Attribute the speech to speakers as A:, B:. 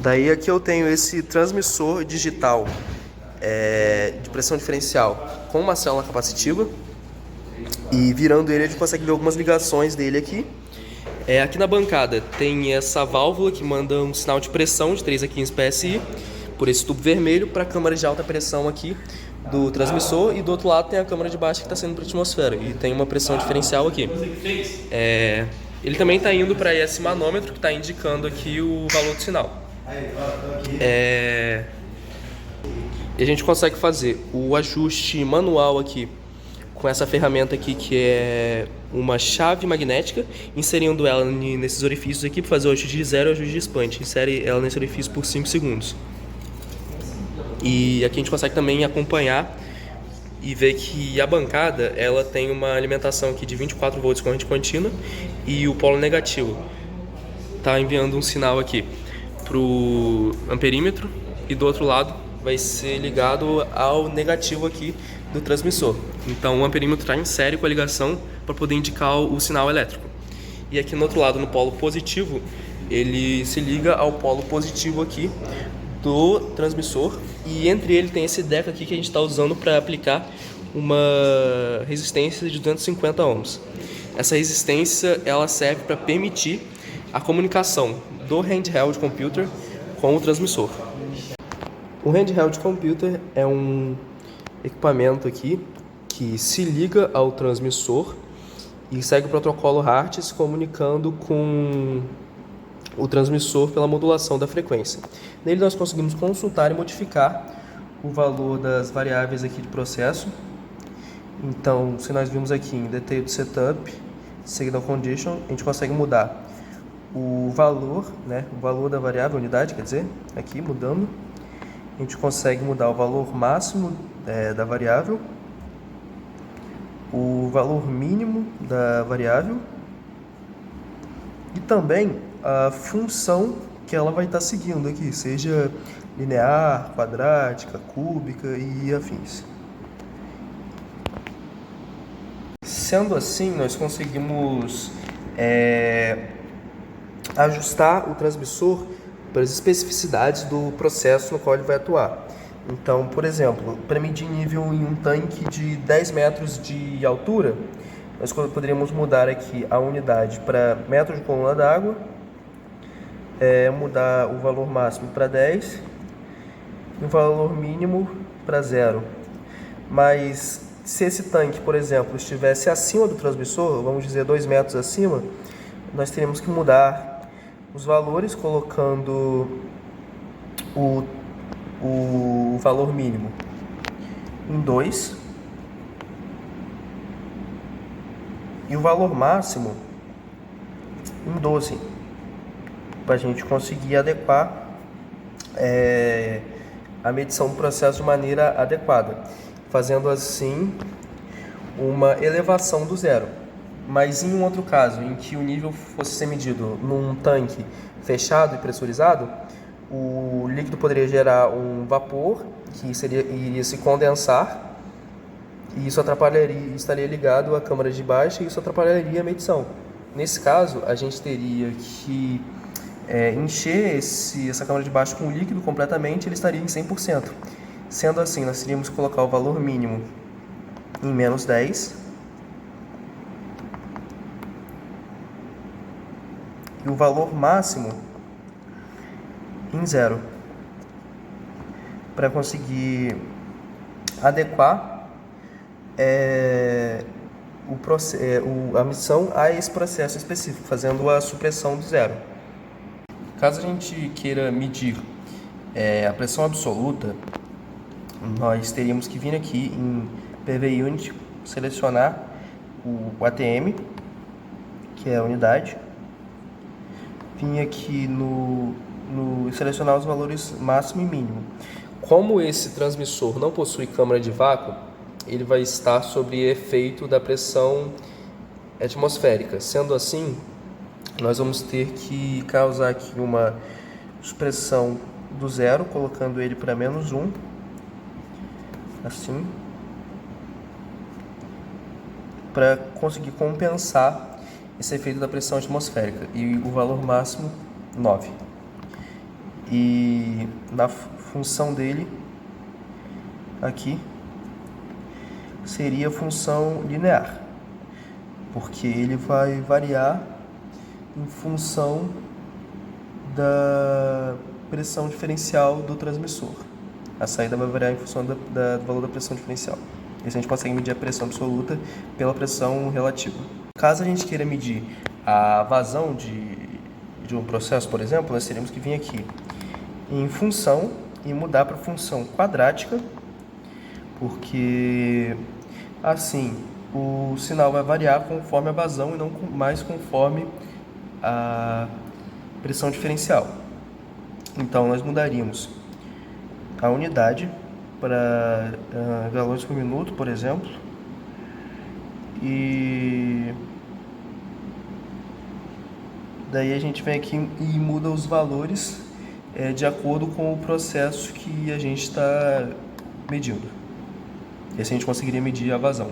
A: Daí aqui eu tenho esse transmissor digital de pressão diferencial com uma célula capacitiva, e virando ele a gente consegue ver algumas ligações dele aqui. Aqui na bancada tem essa válvula que manda um sinal de pressão de 3 a 15 PSI por esse tubo vermelho para a câmara de alta pressão aqui do transmissor, e do outro lado tem a câmara de baixa que está saindo para a atmosfera e tem uma pressão diferencial aqui. Ele também está indo para esse manômetro que está indicando aqui o valor do sinal. E a gente consegue fazer o ajuste manual aqui com essa ferramenta aqui, que é uma chave magnética, inserindo ela nesses orifícios aqui para fazer o ajuste de zero e o ajuste de expande. Insere ela nesse orifício por 5 segundos. E aqui a gente consegue também acompanhar e ver que a bancada ela tem uma alimentação aqui de 24 volts corrente contínua, e o polo negativo está enviando um sinal aqui para o amperímetro, e do outro lado vai ser ligado ao negativo aqui do transmissor. Então o amperímetro está em série com a ligação para poder indicar o sinal elétrico. E aqui no outro lado, no polo positivo, ele se liga ao polo positivo aqui do transmissor, e entre ele tem esse DECA aqui que a gente está usando para aplicar uma resistência de 250 ohms. Essa resistência ela serve para permitir a comunicação do handheld computer com o transmissor. O handheld computer é um equipamento aqui que se liga ao transmissor e segue o protocolo HART, se comunicando com o transmissor pela modulação da frequência. Nele nós conseguimos consultar e modificar o valor das variáveis aqui de processo. Então, se nós vimos aqui em Detailed Setup, Signal Condition, a gente consegue mudar o valor, o valor da variável, unidade, quer dizer, aqui mudando. A gente consegue mudar o valor máximo da variável, o valor mínimo da variável e também a função que ela vai estar seguindo aqui, seja linear, quadrática, cúbica e afins. Sendo assim, nós conseguimos ajustar o transmissor para as especificidades do processo no qual ele vai atuar. Então, por exemplo, para medir nível em um tanque de 10 metros de altura, nós poderíamos mudar aqui a unidade para metro de coluna d'água, mudar o valor máximo para 10 e o valor mínimo para 0. Mas se esse tanque, por exemplo, estivesse acima do transmissor, vamos dizer 2 metros acima, nós teríamos que mudar os valores colocando o valor mínimo em 2 e o valor máximo em 12, para a gente conseguir adequar a medição do processo de maneira adequada, fazendo assim uma elevação do zero. Mas em um outro caso, em que o nível fosse ser medido num tanque fechado e pressurizado, o líquido poderia gerar um vapor que iria se condensar, e isso estaria ligado à câmara de baixa, e isso atrapalharia a medição. Nesse caso, a gente teria que encher essa câmara de baixa com líquido completamente, ele estaria em 100%. Sendo assim, nós teríamos que colocar o valor mínimo em menos 10 e o valor máximo em 0, para conseguir adequar a medição a esse processo específico, fazendo a supressão do zero. Caso a gente queira medir a pressão absoluta, nós teríamos que vir aqui em PV Unit, selecionar o ATM, que é a unidade, vir aqui selecionar os valores máximo e mínimo. Como esse transmissor não possui câmara de vácuo, ele vai estar sob efeito da pressão atmosférica. Sendo assim, nós vamos ter que causar aqui uma supressão do zero, colocando ele para menos 1, assim, para conseguir compensar esse efeito da pressão atmosférica, e o valor máximo 9. E na função dele, aqui, seria a função linear, porque ele vai variar em função da pressão diferencial do transmissor. A saída vai variar em função do valor da pressão diferencial. E assim a gente consegue medir a pressão absoluta pela pressão relativa. Caso a gente queira medir a vazão de um processo, por exemplo, nós teríamos que vir aqui em função e mudar para função quadrática, porque assim o sinal vai variar conforme a vazão e não mais conforme a pressão diferencial. Então nós mudaríamos a unidade para galões por minuto, por exemplo, e daí a gente vem aqui e muda os valores de acordo com o processo que a gente está medindo. E assim a gente conseguiria medir a vazão.